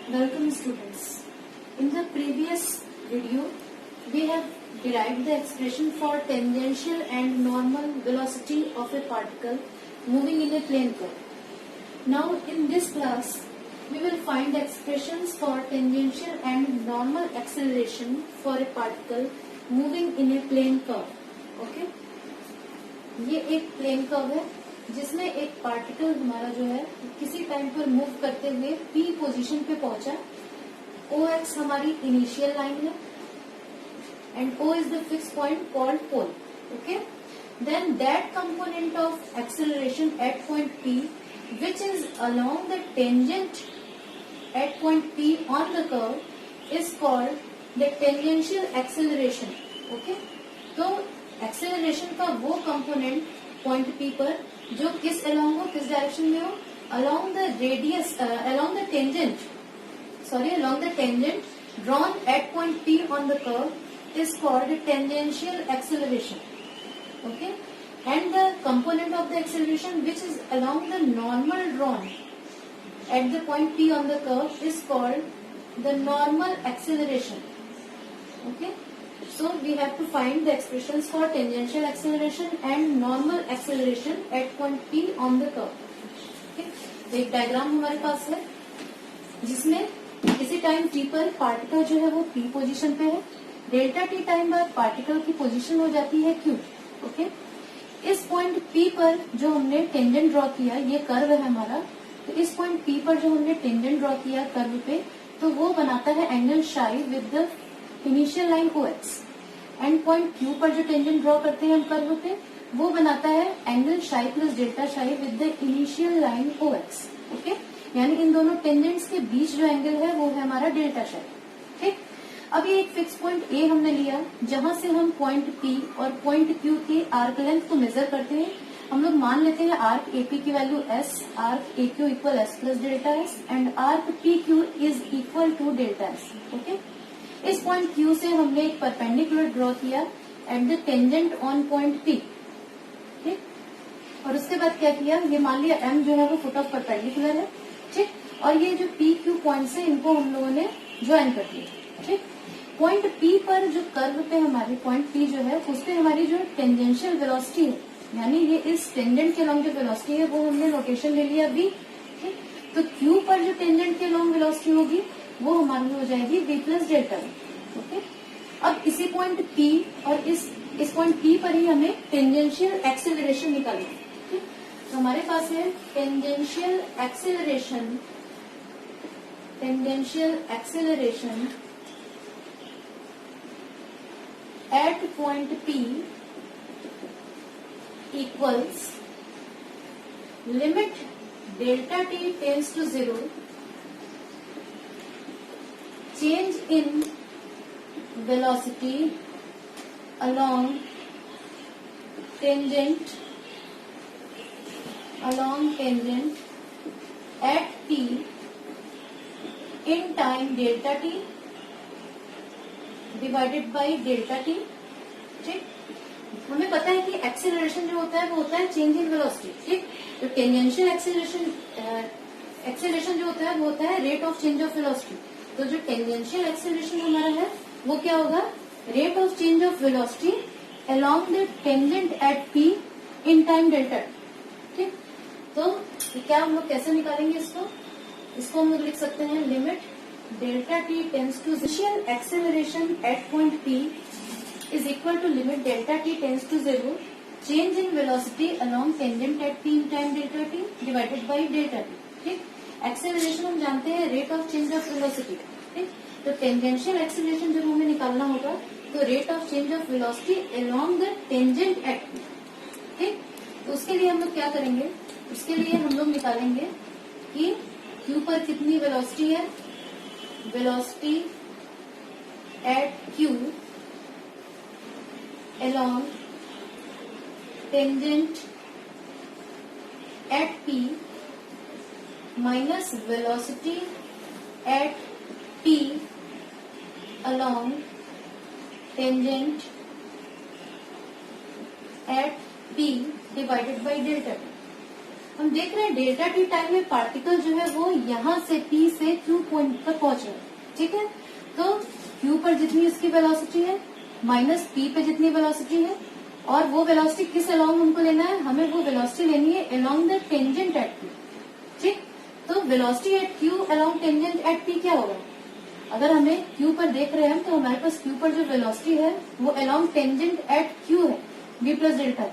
Welcome students. In the previous video, we have derived the expression for tangential and normal velocity of a particle moving in a plane curve. Now in this class, we will find expressions for tangential and normal acceleration for a particle moving in a plane curve. Okay? ये एक plane curve है जिसमें एक particle हमारा जो है किसी time पर मूव करते हुए पी पोजीशन पे पहुंचा. ओ एक्स हमारी इनिशियल लाइन है and O is the fix point called pole. Okay, then that component of acceleration at point P which is along the tangent at point P on the curve is called the tangential acceleration. Okay, तो acceleration का वो component point P पर जो किस along हो, किस direction में हो, along the radius along the tangent drawn at point P on the curve is called tangential acceleration. Okay, and the component of the acceleration which is along the normal drawn at the point P on the curve is called the normal acceleration. Okay, so we have to find the expressions for tangential acceleration and normal acceleration at point P on the curve. Okay, तो एक diagram हमारे पास है जिसमें किसी time t पर particle जो है वो P पोजीशन पे है. डेल्टा t टाइम बाद पार्टिकल की पोजीशन हो जाती है Q. ओके, इस पॉइंट P पर जो हमने टेंजेंट ड्रॉ किया, ये कर्व है हमारा, तो इस पॉइंट P पर जो हमने टेंजेंट ड्रॉ किया कर्व पे, तो वो बनाता है angle psi with the initial line O X. And point Q पर जो टेंजेंट ड्रॉ करते हैं हम कर्व पे, वो बनाता है angle psi plus delta psi with the initial line O X. Okay, यानी इन दोनों टेंजेंट्स के बीच जो एंगल है वो है हमारा डेल्टा शाई. ठीक, अब ये एक फिक्स पॉइंट ए हमने लिया जहां से हम पॉइंट पी और पॉइंट क्यू के आर्क लेंथ को मेजर करते हैं. हम लोग मान लेते हैं आर्क एपी की value s, arc A Q equal s plus delta s and arc P Q is equal to delta s. Okay, इस पॉइंट Q से हमने एक परपेंडिकुलर ड्रॉ किया at the tangent on point P. ठीक, और उसके बाद क्या किया, ये मान लिया M जो है वो फुट ऑफ परपेंडिकुलर है. ठीक, और ये जो PQ पॉइंट्स है इनको हम लोगों ने ज्वाइन कर दिया. ठीक, पॉइंट P पर जो कर्व पे हमारी पॉइंट P जो है उस पे हमारी जो टेंजेंशियल वेलोसिटी है, यानी ये इस टेंजेंट के लॉन्ग जो वेलोसिटी है वो हमने नोटेशन ले लिया V. ठीक, तो Q पर जो टेंजेंट के लॉन्ग वेलोसिटी होगी वो हमारी हो जाएगी v प्लस डेल्टा. ओके, अब इसी पॉइंट P और इस पॉइंट P पर ही हमें टेंजेंशियल एक्सेलरेशन निकालना है. ठीक, तो हमारे पास है tangential acceleration at point P equals limit delta t tends to 0, change in velocity along tangent at t in time delta t divided by delta t. ठीक, हमें पता है कि एक्सेलरेशन जो होता है वो होता है चेंज इन वेलोसिटी. ठीक, तो टेंजेंशियल एक्सेलरेशन जो होता है वो होता है rate of change of velocity. तो जो टेंजेंशियल एक्सेलरेशन हमारा है वो क्या होगा, rate of change of velocity along the tangent at P in time delta. ठीक, तो क्या हम लोग कैसे निकालेंगे इसको हम लोग लिख सकते हैं limit delta t tends to initial acceleration at point P is equal to limit delta t tends to 0 change in velocity along tangent at P in time delta t divided by delta t. ठीक, acceleration हम जानते हैं rate of change of velocity. ठीक, तो tangential acceleration जब हमें निकालना होगा तो rate of change of velocity along the tangent at P. ठीक, तो उसके लिए हम लोग क्या करेंगे, उसके लिए हम लोग निकालेंगे कि Q पर कितनी वेलोसिटी है, velocity at Q along tangent at P minus velocity at P along tangent at P divided by delta T. हम देख रहे हैं डेल्टा टी टाइम में पार्टिकल जो है वो यहाँ से P से Q पॉइंट पर पहुंच रहा है, ठीक है। तो Q पर जितनी इसकी वेलोसिटी है माइनस P पे जितनी वेलोसिटी है, और वो वेलोसिटी किस अलोंग हमको लेना है, हमें वो वेलोसिटी लेनी है along the tangent at P, ठीक। तो velocity at Q along tangent at P क्या होगा, अगर हमें Q पर देख रहे हैं तो हमारे पास Q पर जो वेलोसिटी है वो अलोंग टेंजेंट एट Q है v प्लस डेल्टा v।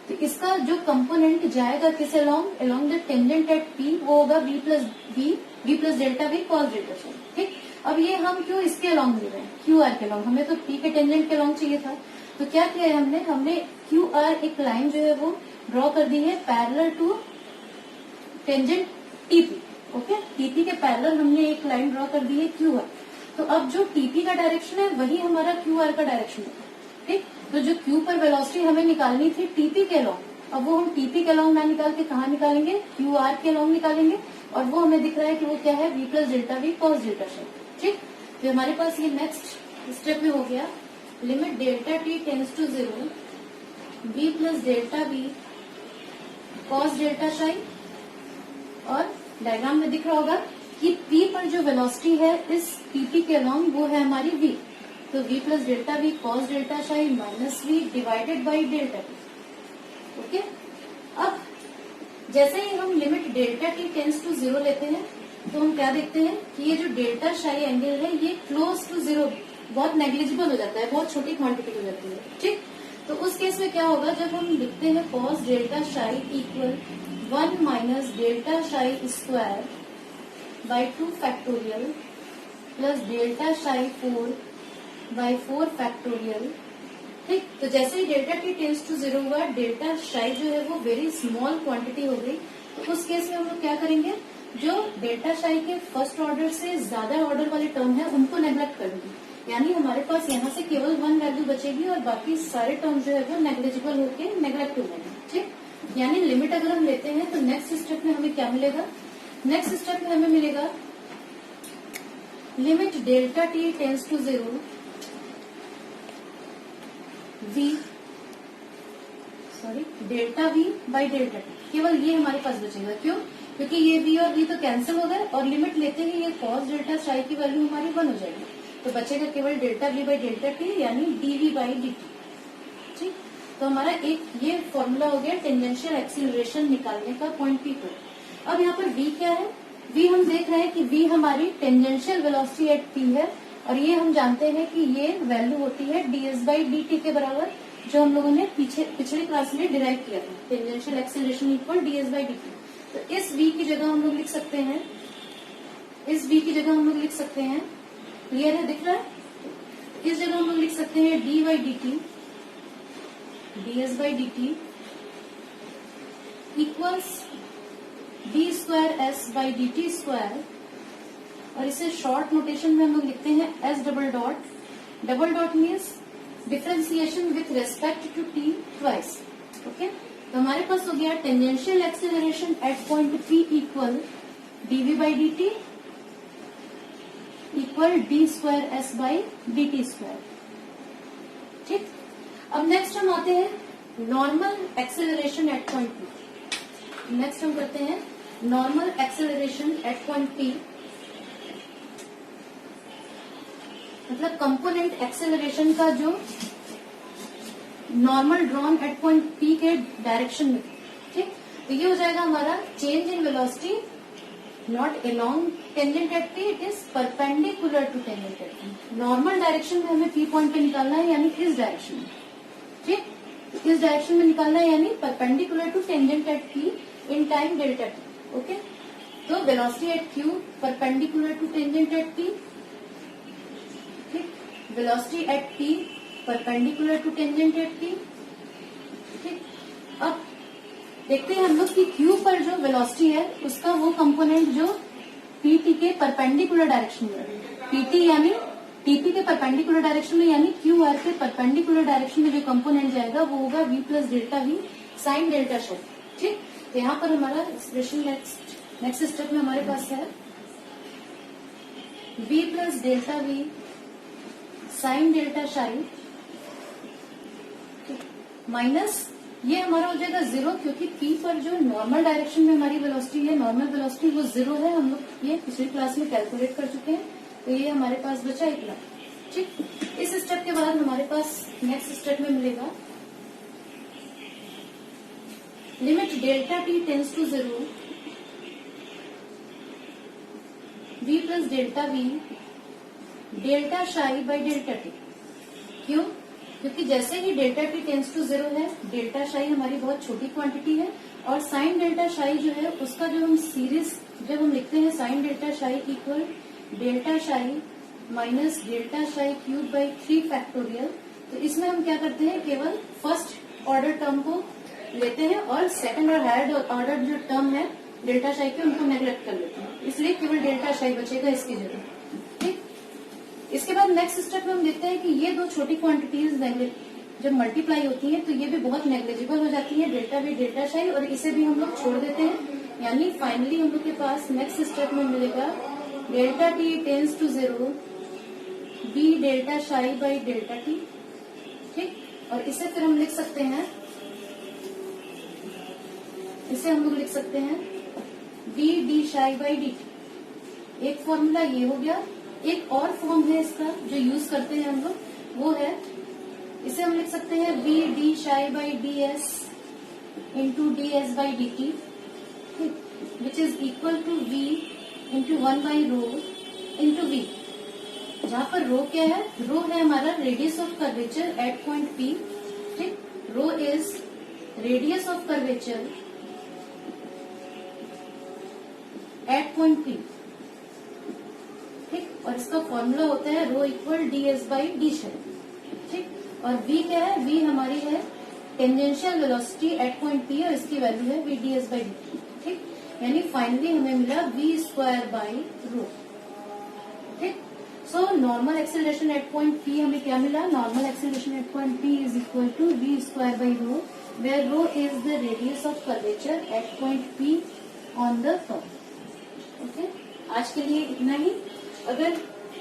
तो इसका जो कंपोनेंट जाएगा किस along, along the tangent at P, वो होगा v plus delta v cos delta t, ठीक। अब ये हम क्यों इसके अलोंग ले रहे हैं, QR के अलोंग, हमें तो P के टेंजेंट के अलोंग चाहिए था। तो क्या किया है हमने QR एक लाइन जो है वो ड्रॉ कर दी है parallel to tangent TP, okay. TP के पैरेलल हमने एक लाइन ड्रॉ कर दी है QR। तो अब जो TP का डायरेक्शन है वही हमारा QR का डायरेक्शन है, ठीक। तो जो Q पर वेलोसिटी हमें निकालनी थी TP के अलोंग, अब वो हम TP के अलोंग ना निकाल के कहाँ निकालेंगे, QR के अलोंग निकालेंगे, और वो हमें दिख रहा है कि वो क्या है, v plus delta v cos delta t, ठीक। तो हमारे पास ये नेक्स्ट स्टेप में हो गया, limit delta t tends to 0 v plus delta v cos delta t, और डायग्राम में दिख रहा होगा कि P पर जो वेलोसिटी है इस TP के अलोंग वो है हमारी v, तो v plus delta v cos delta t minus v divided by delta t, okay. अब जैसे ही हम limit delta t tends to 0 लेते हैं तो हम क्या देखते हैं कि ये जो डेल्टा टी एंगल है ये क्लोज टू 0 बहुत नेग्लिजिबल हो जाता है, बहुत छोटी क्वांटिटी हो जाती है, ठीक। तो उस केस में क्या होगा, जब हम लिखते हैं cos delta T equal 1 minus delta T square by 2 factorial plus delta T 4 by 4 factorial, ठीक। तो जैसे ही डेल्टा t टेंड्स टू 0 हुआ, डेल्टा टी जो है वो वेरी स्मॉल क्वांटिटी हो गई। तो उस केस में हम लोग क्या करेंगे, जो डेल्टा टी के फर्स्ट ऑर्डर से ज्यादा ऑर्डर वाले टर्म है उनको नेग्लेक्ट कर देंगे, यानी हमारे पास यहाँ से केवल 1 वैल्यू बचेगी और बाकी सारे टर्म जो है वो नेग्लिजिबल होके नेग्लेक्ट हो जाएंगे, ठीक। यानी लिमिट अगर हम लेते हैं तो नेक्स्ट स्टेप में हमें क्या मिलेगा, नेक्स्ट स्टेप में हमें मिलेगा limit delta t tends to 0 delta v by delta t, केवल ये हमारे पास बचेगा, क्यों, क्योंकि ये v और v तो कैंसिल हो गए और लिमिट लेते ही ये कॉस डेल्टा टी की वैल्यू हमारी 1 हो जाएगी, तो बचेगा केवल delta v by delta t यानी dv बाई dt, ठीक। तो हमारा एक ये फॉर्मूला हो गया टेंजेंशियल एक्सीलरेशन निकालने का पॉइंट P पर। अब यहाँ पर v क्या है, v हम देख रहे हैं कि v हमारी टेंजेंशियल वेलोसिटी एट P है, और ये हम जानते हैं कि ये वैल्यू होती है ds बाई dt के बराबर, जो हम लोगों ने पिछली क्लास में डिराइव किया था, tangential acceleration equal ds by dt। तो इस v की जगह हम लोग लिख सकते हैं, इस v की जगह हम लोग लिख सकते हैं, क्लियर है, दिख रहा है, इस जगह हम लोग लिख सकते हैं d by dt ds by dt equals v square s by dt square, और इसे शॉर्ट नोटेशन में हम लोग लिखते हैं s double dot means differentiation with respect to t twice, okay. तो हमारे पास हो गया tangential acceleration at point P equal dv by dt equal d square s by dt square, ठीक। अब नेक्स्ट हम आते हैं normal acceleration at point P। Next हम करते हैं normal acceleration at point P, मतलब कंपोनेंट एक्सेलरेशन का जो normal drawn at point P के डायरेक्शन में, ठीक। तो ये हो जाएगा हमारा change in velocity not along tangent at P, it is perpendicular to tangent at P। Normal direction में हमें P पॉइंट पे निकालना है, यानी इस डायरेक्शन में, ठीक, इस डायरेक्शन में निकालना है, यानी perpendicular to tangent at P in time delta t, okay. तो velocity at Q perpendicular to tangent at P, ठीक, velocity at P perpendicular to tangent at P, ठीक। अब देखते हैं हम लोग कि Q पर जो वेलोसिटी है उसका वो कंपोनेंट जो PT के परपेंडिकुलर डायरेक्शन में, PT यानी TP के परपेंडिकुलर डायरेक्शन में, यानी QR के परपेंडिकुलर डायरेक्शन में जो कंपोनेंट जाएगा वो होगा v plus delta v sine delta t, ठीक। तो यहाँ पर हमारा एक्सप्रेशन नेक्स्ट स्टेप में हमारे पास है v plus delta v sine delta t minus ये हमारा हो जाएगा 0 क्योंकि p पर जो नॉर्मल डायरेक्शन में हमारी वेलोसिटी है, नॉर्मल वेलोसिटी वो 0 है। हम लोग ये पिछली क्लास में कैलकुलेट कर चुके हैं, तो ये हमारे पास बचा 1 लाख। ठीक, इस स्टेप के बाद हमारे पास नेक्स्ट स्टेप में मिलेगा limit delta t tends to 0 v plus delta v delta psi by delta t. क्यों? क्योंकि जैसे ही डेल्टा टी टेंस टू 0 है, डेल्टा शाई हमारी बहुत छोटी क्वांटिटी है और साइन डेल्टा शाई जो है उसका जो हम सीरीज जब हम लिखते हैं साइन डेल्टा शाई इक्वल डेल्टा शाई माइनस डेल्टा शाई क्यूब बाई 3 फैक्टोरियल, तो इसमें हम क्या करते हैं, केवल फर्स्ट ऑर्डर टर्म को लेते हैं और सेकंड और हायर ऑर्डर जो टर्म है डेल्टा शाई के उनको नेग्लेक्ट कर लेते हैं, इसलिए केवल डेल्टा शाई बचेगा इसकी जगह। ठीक, इसके बाद नेक्स्ट स्टेप में हम देखते हैं कि ये दो छोटी क्वांटिटीज जब मल्टीप्लाई होती हैं तो ये भी बहुत नेग्लिजिबल हो जाती है, डेल्टा बी डेल्टा शाई, और इसे भी हम लोग छोड़ देते हैं। यानी फाइनली हम लोग के पास नेक्स्ट स्टेप में मिलेगा delta t tends to 0 v delta psi by delta t. ठीक, और इसे फिर हम लिख सकते हैं, इसे हम लोग लिख सकते हैं v d psi by d T. एक फॉर्मूला ये हो गया। एक और फॉर्म है इसका जो यूज करते हैं हम लोग, वो है, इसे हम लिख सकते हैं v d psi by d s into d s by d t, which is equal to v into 1 by rho into v, जहाँ पर रो क्या है, रो है हमारा radius of curvature at point P. ठीक, rho is radius of curvature at point P. ठीक, और इसका फॉर्मूला होता है rho equal d s by d psi. ठीक, और v क्या है, v हमारी है tangential velocity at point p और इसकी वैल्यू है v ds बाई dt। ठीक, यानी फाइनली हमें मिला v स्क्वायर बाई रो। ठीक, so normal acceleration at point p हमें क्या मिला, normal acceleration at point p is equal to v square by rho, where rho is the radius of curvature at point p on the curve. Okay, आज के लिए इतना ही। अगर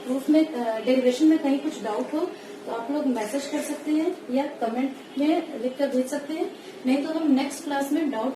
proof में derivation में कहीं कुछ डाउट हो तो आप लोग मैसेज कर सकते हैं या कमेंट में लिख कर भेज सकते हैं, नहीं तो हम नेक्स्ट क्लास में डाउट